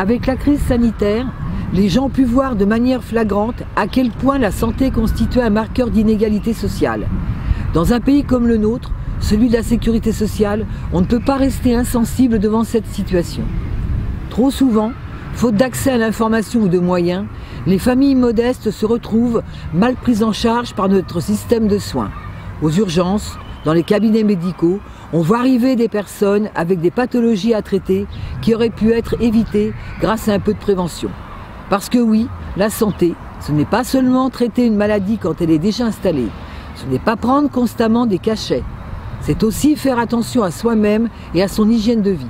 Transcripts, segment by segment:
Avec la crise sanitaire, les gens ont pu voir de manière flagrante à quel point la santé constituait un marqueur d'inégalité sociale. Dans un pays comme le nôtre, celui de la sécurité sociale, on ne peut pas rester insensible devant cette situation. Trop souvent, faute d'accès à l'information ou de moyens, les familles modestes se retrouvent mal prises en charge par notre système de soins. Aux urgences, dans les cabinets médicaux, on voit arriver des personnes avec des pathologies à traiter qui auraient pu être évitées grâce à un peu de prévention. Parce que oui, la santé, ce n'est pas seulement traiter une maladie quand elle est déjà installée, ce n'est pas prendre constamment des cachets, c'est aussi faire attention à soi-même et à son hygiène de vie.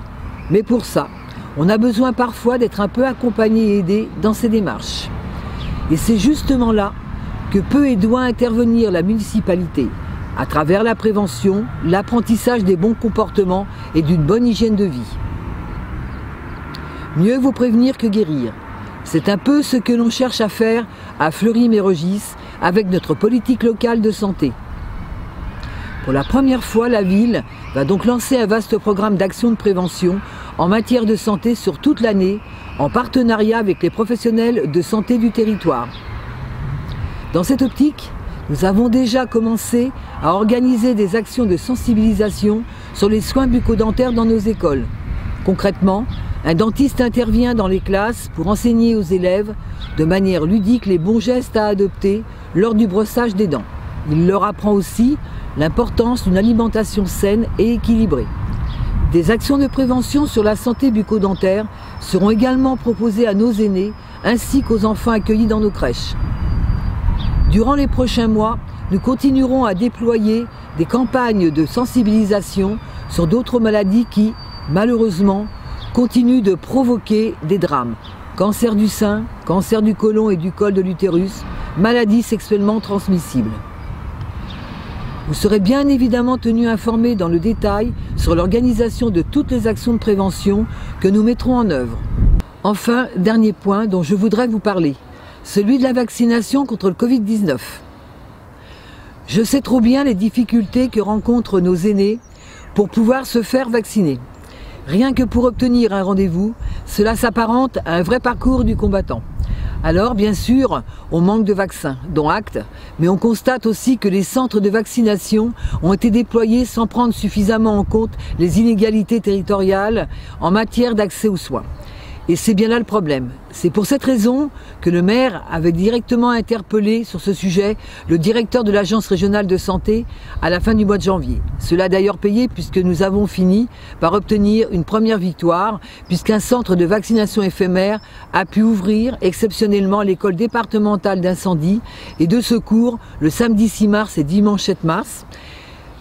Mais pour ça, on a besoin parfois d'être un peu accompagné et aidé dans ces démarches. Et c'est justement là que peut et doit intervenir la municipalité, à travers la prévention, l'apprentissage des bons comportements et d'une bonne hygiène de vie. Mieux vaut prévenir que guérir. C'est un peu ce que l'on cherche à faire à Fleury-Mérogis avec notre politique locale de santé. Pour la première fois, la ville va donc lancer un vaste programme d'action de prévention en matière de santé sur toute l'année, en partenariat avec les professionnels de santé du territoire. Dans cette optique, nous avons déjà commencé à organiser des actions de sensibilisation sur les soins bucco-dentaires dans nos écoles. Concrètement, un dentiste intervient dans les classes pour enseigner aux élèves de manière ludique les bons gestes à adopter lors du brossage des dents. Il leur apprend aussi l'importance d'une alimentation saine et équilibrée. Des actions de prévention sur la santé bucco-dentaire seront également proposées à nos aînés ainsi qu'aux enfants accueillis dans nos crèches. Durant les prochains mois, nous continuerons à déployer des campagnes de sensibilisation sur d'autres maladies qui, malheureusement, continuent de provoquer des drames. Cancer du sein, cancer du côlon et du col de l'utérus, maladies sexuellement transmissibles. Vous serez bien évidemment tenus informés dans le détail sur l'organisation de toutes les actions de prévention que nous mettrons en œuvre. Enfin, dernier point dont je voudrais vous parler, celui de la vaccination contre le Covid-19. Je sais trop bien les difficultés que rencontrent nos aînés pour pouvoir se faire vacciner. Rien que pour obtenir un rendez-vous, cela s'apparente à un vrai parcours du combattant. Alors, bien sûr, on manque de vaccins, dont acte, mais on constate aussi que les centres de vaccination ont été déployés sans prendre suffisamment en compte les inégalités territoriales en matière d'accès aux soins. Et c'est bien là le problème. C'est pour cette raison que le maire avait directement interpellé sur ce sujet le directeur de l'agence régionale de santé à la fin du mois de janvier. Cela a d'ailleurs payé puisque nous avons fini par obtenir une première victoire puisqu'un centre de vaccination éphémère a pu ouvrir exceptionnellement l'école départementale d'incendie et de secours le samedi 6 mars et dimanche 7 mars.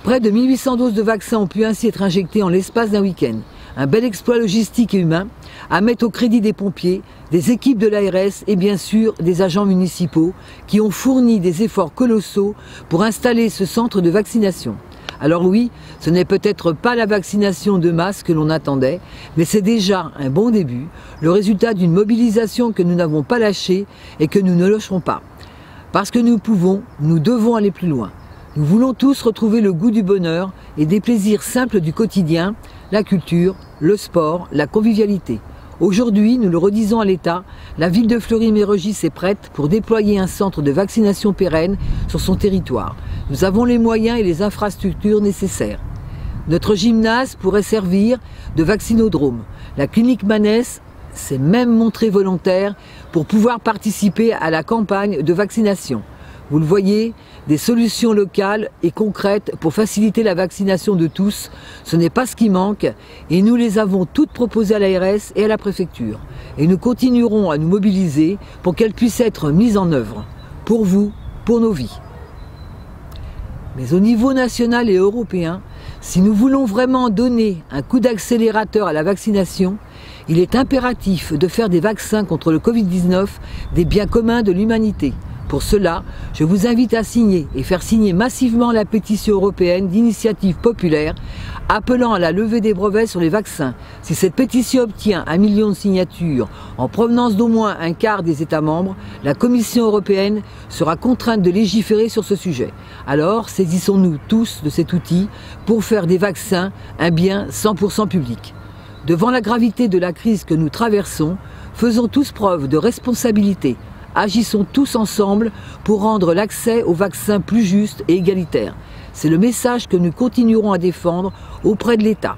Près de 1800 doses de vaccins ont pu ainsi être injectées en l'espace d'un week-end. Un bel exploit logistique et humain à mettre au crédit des pompiers, des équipes de l'ARS et bien sûr des agents municipaux qui ont fourni des efforts colossaux pour installer ce centre de vaccination. Alors oui, ce n'est peut-être pas la vaccination de masse que l'on attendait, mais c'est déjà un bon début, le résultat d'une mobilisation que nous n'avons pas lâchée et que nous ne lâcherons pas. Parce que nous pouvons, nous devons aller plus loin. Nous voulons tous retrouver le goût du bonheur et des plaisirs simples du quotidien, la culture, le sport, la convivialité. Aujourd'hui, nous le redisons à l'État, la ville de Fleury-Mérogis est prête pour déployer un centre de vaccination pérenne sur son territoire. Nous avons les moyens et les infrastructures nécessaires. Notre gymnase pourrait servir de vaccinodrome. La clinique Manès s'est même montrée volontaire pour pouvoir participer à la campagne de vaccination. Vous le voyez, des solutions locales et concrètes pour faciliter la vaccination de tous, ce n'est pas ce qui manque et nous les avons toutes proposées à l'ARS et à la préfecture. Et nous continuerons à nous mobiliser pour qu'elles puissent être mises en œuvre, pour vous, pour nos vies. Mais au niveau national et européen, si nous voulons vraiment donner un coup d'accélérateur à la vaccination, il est impératif de faire des vaccins contre le Covid-19 des biens communs de l'humanité. Pour cela, je vous invite à signer et faire signer massivement la pétition européenne d'initiative populaire appelant à la levée des brevets sur les vaccins. Si cette pétition obtient 1 million de signatures en provenance d'au moins un quart des États membres, la Commission européenne sera contrainte de légiférer sur ce sujet. Alors, saisissons-nous tous de cet outil pour faire des vaccins un bien 100% public. Devant la gravité de la crise que nous traversons, faisons tous preuve de responsabilité. Agissons tous ensemble pour rendre l'accès aux vaccins plus juste et égalitaire. C'est le message que nous continuerons à défendre auprès de l'État.